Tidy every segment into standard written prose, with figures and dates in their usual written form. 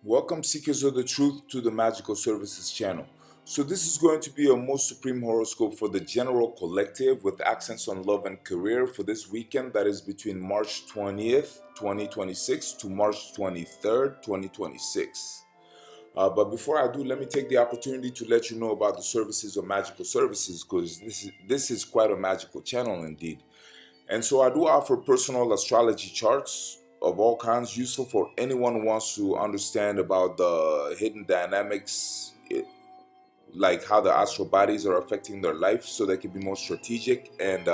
Welcome, seekers of the truth, to the Magical Services channel. So, this is going to be a most supreme horoscope for the general collective with accents on love and career for this weekend that is between March 20th, 2026 to March 23rd, 2026. But before I do, let me take the opportunity to let you know about the services of Magical Services because this is quite a magical channel indeed. And so I do offer personal astrology charts of all kinds, useful for anyone who wants to understand about the hidden dynamics, like how the astral bodies are affecting their life, so they can be more strategic and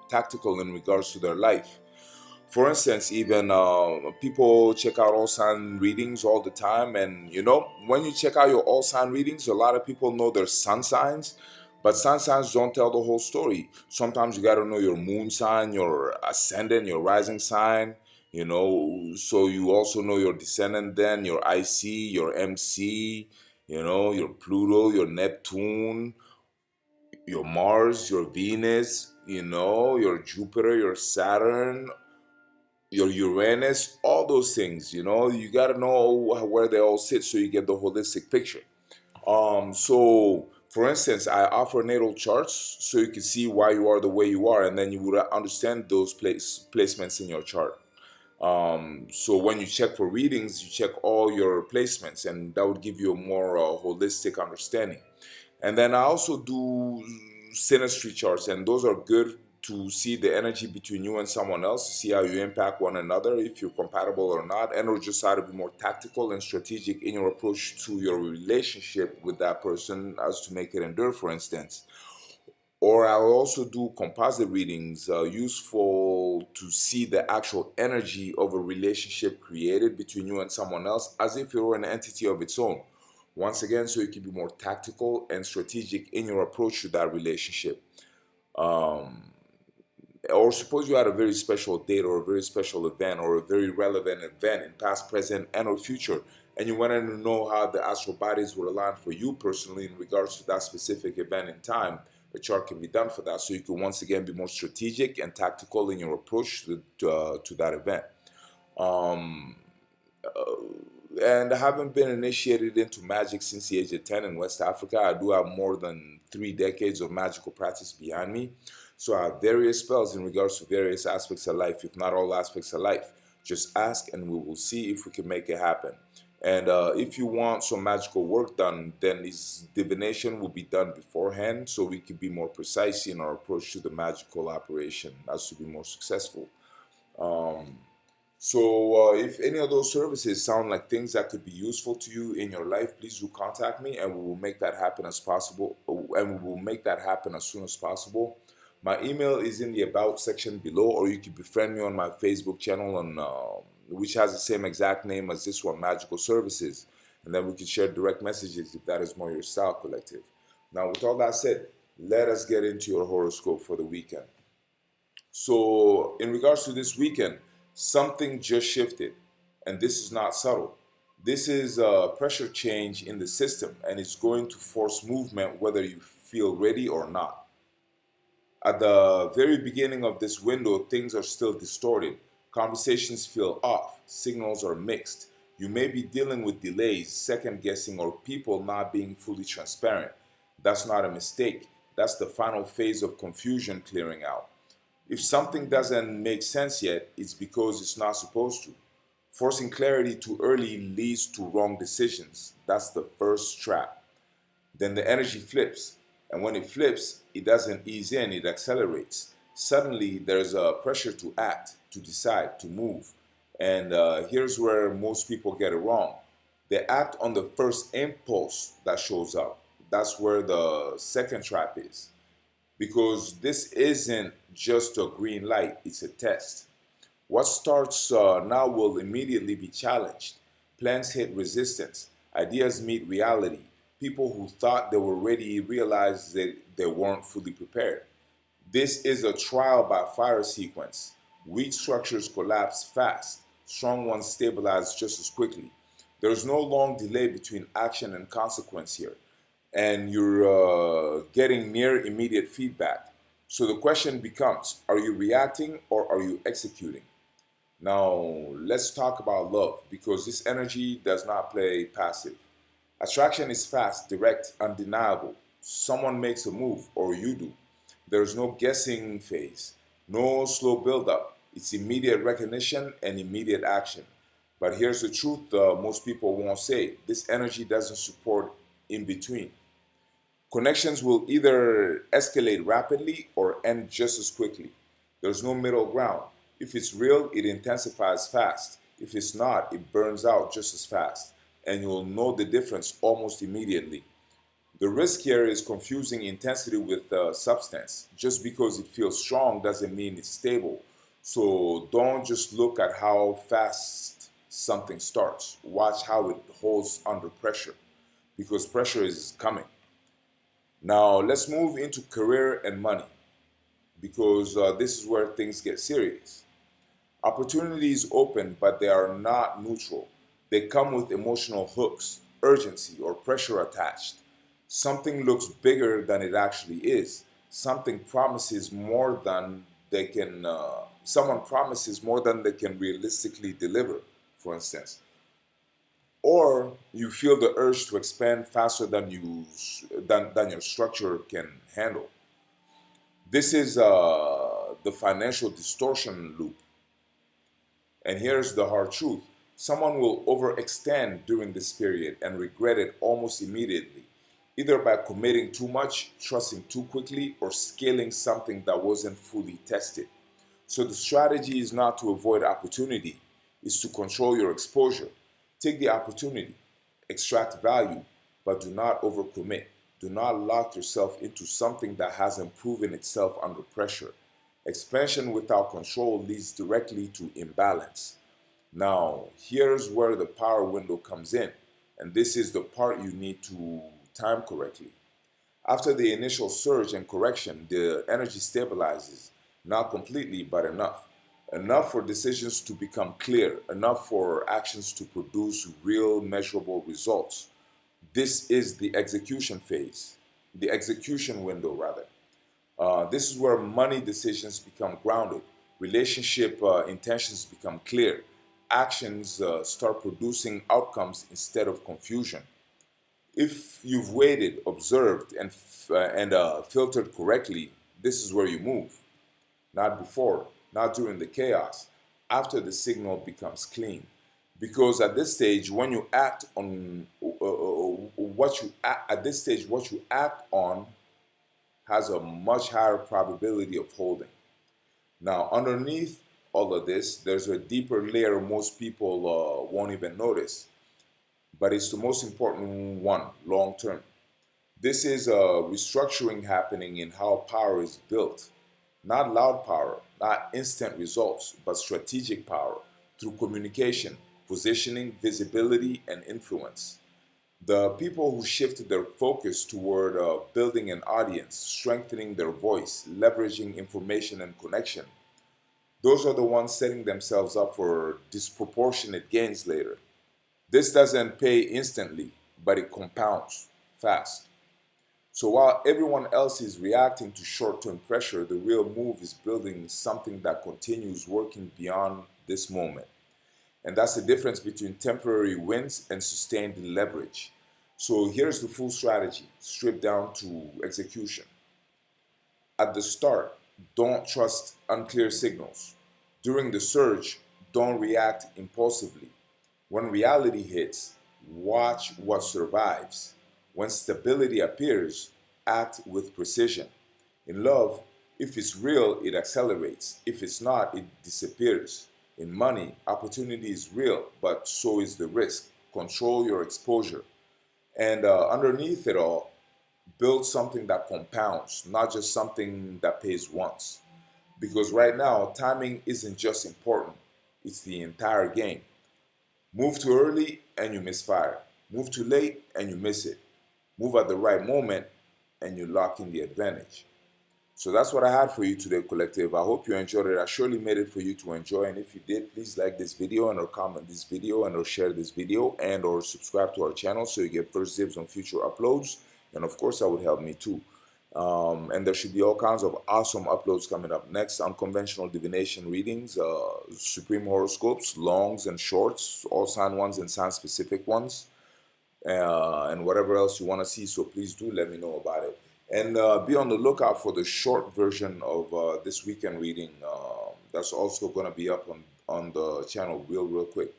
tactical in regards to their life. For instance, even people check out all sign readings all the time, and when you check out your all sign readings, a lot of people know their sun signs, but sun signs don't tell the whole story. Sometimes you got to know your moon sign, your ascendant, your rising sign. So you also know your descendant, then your IC, your MC, your Pluto, your Neptune, your Mars, your Venus, your Jupiter, your Saturn, your Uranus, all those things. You got to know where they all sit so you get the holistic picture. So for instance, I offer natal charts so you can see why you are the way you are, and then you would understand those placements in your chart. So when you check for readings, you check all your placements, and that would give you a more holistic understanding. And then I also do synastry charts, and those are good to see the energy between you and someone else, to see how you impact one another, if you're compatible or not, and or just how to be more tactical and strategic in your approach to your relationship with that person as to make it endure, for instance. Or I'll also do composite readings, useful to see the actual energy of a relationship created between you and someone else as if it were an entity of its own. Once again, so you can be more tactical and strategic in your approach to that relationship. Um, or suppose you had a very special date or a very special event or a very relevant event in past, present, and or future, and you wanted to know how the astral bodies would align for you personally in regards to that specific event in time. The chart can be done for that, so you can once again be more strategic and tactical in your approach to that event. Um, and I haven't been initiated into magic since the age of 10 in West Africa. I do have more than 3 decades of magical practice behind me. So I have various spells in regards to various aspects of life, if not all aspects of life. Just ask and we will see if we can make it happen. And if you want some magical work done, then this divination will be done beforehand so we can be more precise in our approach to the magical operation as to be more successful. Um, so, if any of those services sound like things that could be useful to you in your life, please do contact me, and we will make that happen as possible. And we will make that happen as soon as possible. My email is in the about section below, or you can befriend me on my Facebook channel, which has the same exact name as this one, Magical Services, and then we can share direct messages if that is more your style, collective. Now, with all that said, let us get into your horoscope for the weekend. So, in regards to this weekend, something just shifted, and this is not subtle. This is a pressure change in the system, and it's going to force movement whether you feel ready or not. At the very beginning of this window, things are still distorted. Conversations feel off, signals are mixed. You may be dealing with delays, second guessing, or people not being fully transparent. That's not a mistake. That's the final phase of confusion clearing out. If something doesn't make sense yet, it's because it's not supposed to. Forcing clarity too early leads to wrong decisions. That's the first trap. Then the energy flips. And when it flips, it doesn't ease in, it accelerates. Suddenly, there's a pressure to act, to decide, to move. And here's where most people get it wrong. They act on the first impulse that shows up. That's where the second trap is, because this isn't just a green light, it's a test. What starts now will immediately be challenged. Plans hit resistance, ideas meet reality. People who thought they were ready realize that they weren't fully prepared. This is a trial by fire sequence. Weak structures collapse fast, strong ones stabilize just as quickly. There's no long delay between action and consequence here, and you're getting near immediate feedback. So the question becomes, are you reacting or are you executing? Now, let's talk about love because this energy does not play passive. Attraction is fast, direct, undeniable. Someone makes a move, or you do. There's no guessing phase, no slow build-up. It's immediate recognition and immediate action. But here's the truth most people won't say this energy doesn't support in between. Connections will either escalate rapidly or end just as quickly. There's no middle ground. If it's real, it intensifies fast. If it's not, it burns out just as fast. And you'll know the difference almost immediately. The risk here is confusing intensity with substance. Just because it feels strong doesn't mean it's stable. So don't just look at how fast something starts. Watch how it holds under pressure because pressure is coming. Now, let's move into career and money because this is where things get serious. Opportunities open, but they are not neutral. They come with emotional hooks, urgency, or pressure attached. Something looks bigger than it actually is. Something promises more than they can. Someone promises more than they can realistically deliver, for instance. Or you feel the urge to expand faster than your structure can handle. This is the financial distortion loop. And here's the hard truth. Someone will overextend during this period and regret it almost immediately, either by committing too much, trusting too quickly, or scaling something that wasn't fully tested. So the strategy is not to avoid opportunity, it's to control your exposure. Take the opportunity, extract value, but do not overcommit. Do not lock yourself into something that hasn't proven itself under pressure. Expansion without control leads directly to imbalance. Now, here's where the power window comes in, and this is the part you need to time correctly. After the initial surge and correction, the energy stabilizes, not completely, but enough. Enough for decisions to become clear, enough for actions to produce real measurable results. This is the execution phase, the execution window, rather. This is where money decisions become grounded, relationship intentions become clear, actions start producing outcomes instead of confusion. If you've waited, observed, and filtered correctly, this is where you move. Not before, not during the chaos, after the signal becomes clean. Because at this stage, when you act on what you at this stage, what you act on has a much higher probability of holding. Now, underneath all of this, there's a deeper layer most people won't even notice, but it's the most important one long term. This is a restructuring happening in how power is built. Not loud power, not instant results, but strategic power through communication, positioning, visibility, and influence. The people who shifted their focus toward building an audience, strengthening their voice, leveraging information and connection, those are the ones setting themselves up for disproportionate gains later. This doesn't pay instantly, but it compounds fast. So while everyone else is reacting to short term pressure, the real move is building something that continues working beyond this moment. And that's the difference between temporary wins and sustained leverage. So here's the full strategy, stripped down to execution. At the start, don't trust unclear signals. During the surge, don't react impulsively. When reality hits, watch what survives. When stability appears, act with precision. In love, if it's real, it accelerates. If it's not, it disappears. In money, opportunity is real, but so is the risk. Control your exposure. And underneath it all, build something that compounds, not just something that pays once. Because right now, timing isn't just important, it's the entire game. Move too early and you misfire. Move too late and you miss it. Move at the right moment and you lock in the advantage. So that's what I had for you today, collective. I hope you enjoyed it. I surely made it for you to enjoy. And if you did, please like this video and or comment this video and or share this video and or subscribe to our channel so you get first dibs on future uploads. And of course, that would help me too. And there should be all kinds of awesome uploads coming up next. Unconventional divination readings, supreme horoscopes, longs and shorts, all sign ones and sign specific ones, and whatever else you want to see. So please do let me know about it. And be on the lookout for the short version of this weekend reading. That's also going to be up on the channel real quick.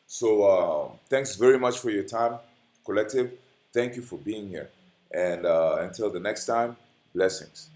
So thanks very much for your time, collective. Thank you for being here. And until the next time, blessings.